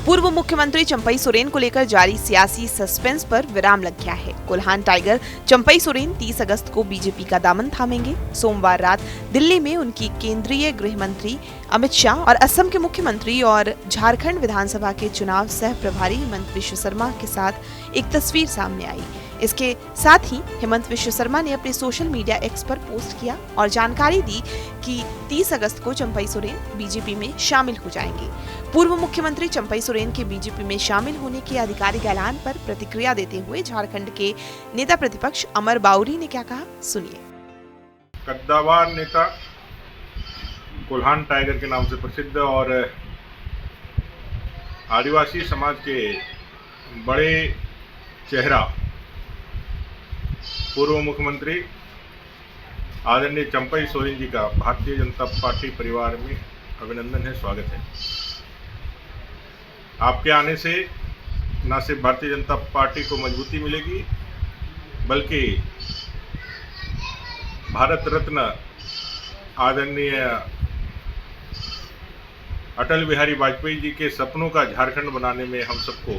पूर्व मुख्यमंत्री चंपई सोरेन को लेकर जारी सियासी सस्पेंस पर विराम लग गया है। कोल्हान टाइगर चंपई सोरेन 30 अगस्त को बीजेपी का दामन थामेंगे। सोमवार रात दिल्ली में उनकी केंद्रीय गृह मंत्री अमित शाह और असम के मुख्यमंत्री और झारखंड विधानसभा के चुनाव सह प्रभारी हिमंत विश्व शर्मा के साथ एक तस्वीर सामने आई। इसके साथ ही हिमंत विश्व शर्मा ने अपने सोशल मीडिया एक्स पर पोस्ट किया और जानकारी दी कि 30 अगस्त को चंपई सोरेन बीजेपी में शामिल हो जाएंगे। पूर्व मुख्यमंत्री चंपई सोरेन के बीजेपी में शामिल होने के आधिकारिक ऐलान पर प्रतिक्रिया देते हुए झारखंड के नेता प्रतिपक्ष अमर बाउरी ने क्या कहा, सुनिए। कद्दावर नेता, कोल्हान टाइगर के नाम से प्रसिद्ध और आदिवासी समाज के बड़े चेहरा पूर्व मुख्यमंत्री आदरणीय चंपई सोरेन जी का भारतीय जनता पार्टी परिवार में अभिनंदन है, स्वागत है। आपके आने से न सिर्फ भारतीय जनता पार्टी को मजबूती मिलेगी, बल्कि भारत रत्न आदरणीय अटल बिहारी वाजपेयी जी के सपनों का झारखंड बनाने में हम सबको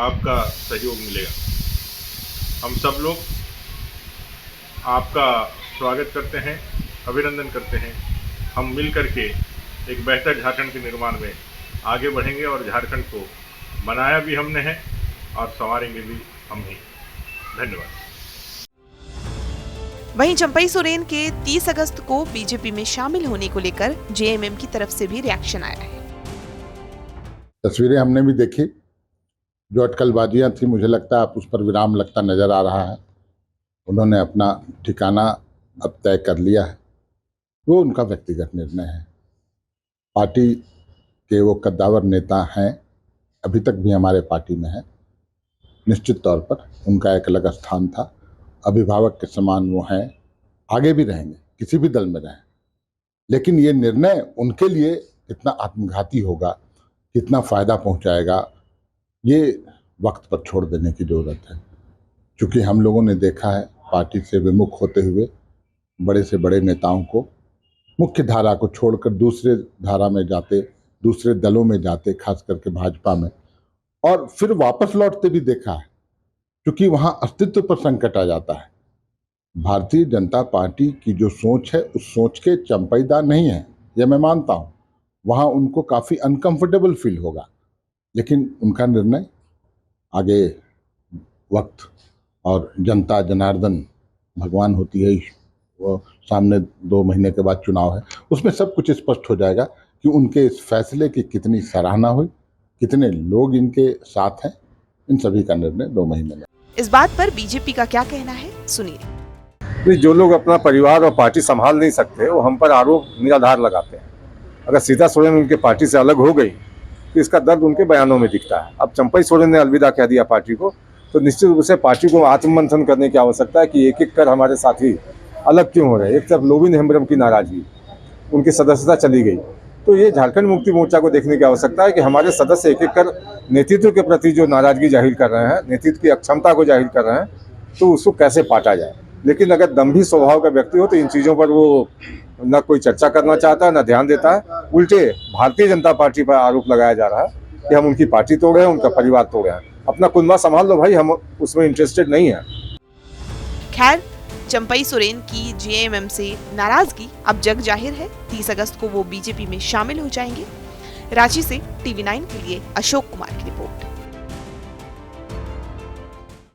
आपका सहयोग मिलेगा। हम सब लोग आपका स्वागत करते हैं, अभिनंदन करते हैं। हम मिल करके एक बेहतर झारखंड के निर्माण में आगे बढ़ेंगे और झारखंड को बनाया भी हमने है और संवारेंगे भी हम ही। धन्यवाद। वहीं चंपई सोरेन के 30 अगस्त को बीजेपी में शामिल होने को लेकर जेएमएम की तरफ से भी रिएक्शन आया है। तस्वीरें हमने भी देखी, जो अटकलबाजियां थी, मुझे लगता है आप उस पर विराम लगता नजर आ रहा है। उन्होंने अपना ठिकाना अब तय कर लिया है, वो उनका व्यक्तिगत निर्णय है। पार्टी के वो कद्दावर नेता हैं, अभी तक भी हमारे पार्टी में है। निश्चित तौर पर उनका एक अलग स्थान था, अभिभावक के समान वो हैं, आगे भी रहेंगे, किसी भी दल में रहें। लेकिन ये निर्णय उनके लिए कितना आत्मघाती होगा, कितना फ़ायदा पहुंचाएगा, ये वक्त पर छोड़ देने की ज़रूरत है। क्योंकि हम लोगों ने देखा है पार्टी से विमुख होते हुए बड़े से बड़े नेताओं को मुख्य धारा को छोड़कर दूसरे धारा में जाते, दूसरे दलों में जाते, खास करके भाजपा में, और फिर वापस लौटते भी देखा है। क्योंकि वहाँ अस्तित्व पर संकट आ जाता है। भारतीय जनता पार्टी की जो सोच है, उस सोच के चंपईदार नहीं है, यह मैं मानता हूँ। वहाँ उनको काफ़ी अनकंफर्टेबल फील होगा, लेकिन उनका निर्णय आगे वक्त और जनता जनार्दन भगवान होती है, वो सामने 2 महीने के बाद चुनाव है, उसमें सब कुछ स्पष्ट हो जाएगा कि उनके इस फैसले की कितनी सराहना हुई, कितने लोग इनके साथ हैं। इन सभी का निर्णय 2 महीने में। इस बात पर बीजेपी का क्या कहना है, सुनिए। जो लोग अपना परिवार और पार्टी संभाल नहीं सकते, वो हम पर आरोप निराधार लगाते हैं। अगर सीता सोरेन उनके पार्टी से अलग हो गई तो इसका दर्द उनके बयानों में दिखता है। अब चंपई सोरेन ने अलविदा कह दिया पार्टी को, तो निश्चित रूप से पार्टी को आत्ममंथन करने की आवश्यकता है कि एक एक कर हमारे साथी अलग क्यों हो रहे हैं। एक तरफ लोबिन हेम्ब्रम की नाराजगी, उनकी सदस्यता चली गई, तो ये झारखंड मुक्ति मोर्चा को देखने की आवश्यकता है कि हमारे सदस्य एक एक कर नेतृत्व के प्रति जो नाराजगी जाहिर कर रहे हैं, नेतृत्व की अक्षमता को जाहिर कर रहे हैं, तो उसको कैसे पाटा जाए। लेकिन अगर दम्भी स्वभाव का व्यक्ति हो तो इन चीज़ों पर वो न कोई चर्चा करना चाहता है, न ध्यान देता है। उल्टे भारतीय जनता पार्टी पर आरोप लगाया जा रहा है कि हम उनकी पार्टी तोड़ रहे हैं, उनका परिवार तोड़ रहे हैं। अपना कुनबा संभाल लो भाई, हम उसमें इंटरेस्टेड नहीं है। खैर, चंपई सोरेन की जेएमएम से नाराजगी अब जग जाहिर है। 30 अगस्त को वो बीजेपी में शामिल हो जाएंगे। रांची से TV9 के लिए अशोक कुमार की रिपोर्ट।